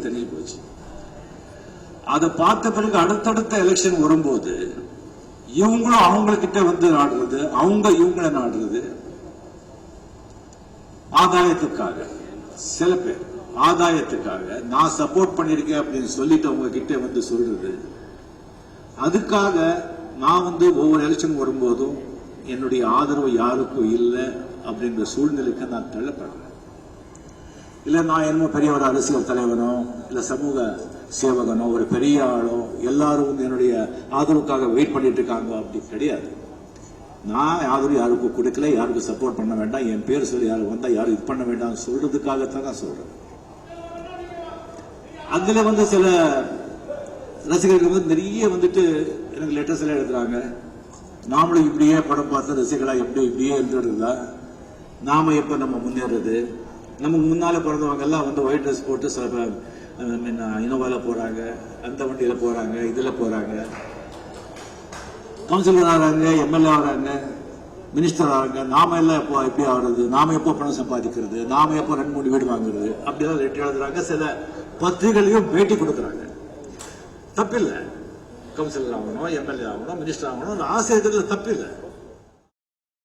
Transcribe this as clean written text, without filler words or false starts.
தெரிஞ்சு போச்சு. அதை பார்த்த பிறகு அடுத்தடுத்த எலெக்ஷன் வரும்போது இவங்களும் அவங்ககிட்ட வந்து நாடுறது, அவங்க இவங்களை நாடுறது ஆதாயத்துக்காக. சில பேர் ஆதாயத்துக்காக நான் சப்போர்ட் பண்ணிருக்கேன் அப்படின்னு சொல்லிட்டு அவங்க கிட்ட வந்து சொல்றது. அதுக்காக நான் வந்து ஒவ்வொரு எலெக்ஷன் வரும்போதும் என்னுடைய ஆதரவு யாருக்கும் இல்லை அப்படின்ற சூழ்நிலைக்கு நான் தள்ளப்படுறேன். இல்ல நான் என்னமோ பெரிய ஒரு அரசியல் தலைவனோ இல்ல சமூக சேவகனோ ஒரு பெரிய ஆளோ எல்லாரும் வந்து என்னுடைய ஆதரவுக்காக வெயிட் பண்ணிட்டு இருக்காங்க அப்படி கிடையாது. நான் ஆதரவு யாருக்கும் கொடுக்கல, யாருக்கும் சப்போர்ட் பண்ண வேண்டாம், என் பேர் சொல்லி யாரும் வந்தா யாரும் இது பண்ண வேண்டாம் சொல்றதுக்காகத்தான் நான் சொல்றேன். அதுல வந்து சில ரசிகர்கள் வந்து நிறைய வந்துட்டு எனக்கு லெட்டர்ஸ் எல்லாம் எழுதுறாங்க. நாமளும் இப்படியே படம் பார்த்த ரசிகர்களா எப்படி இப்படியே எழுதுறதா, நாம எப்ப நம்ம முன்னேறது, நமக்கு முன்னால பிறந்தவங்க எல்லாம் வந்து ஒயிட் ட்ரெஸ் போட்டு இனோவால போறாங்க, அந்த வண்டியில போறாங்க, இதுல போறாங்க, கவுன்சிலர் ஆகிறாங்க, எம்எல்ஏ ஆகிறாங்க, மினிஸ்டர் ஆகிறாங்க. நாம எல்லாம் எப்போ எப்படி ஆகுறது, நாம எப்போ பணம் சம்பாதிக்கிறது, நாம எப்போ 2-3 வீடு வாங்குறது அப்படிதான் லெட்டர் எழுதுறாங்க. சில பத்திரிகைகளையும் பேட்டி கொடுக்குறாங்க. தப்பில்லை, கவுன்சிலர் ஆகணும், எம்எல்ஏ ஆகணும், மினிஸ்டர் ஆகணும், ஆசை இருக்கிறதுல தப்பில்லை.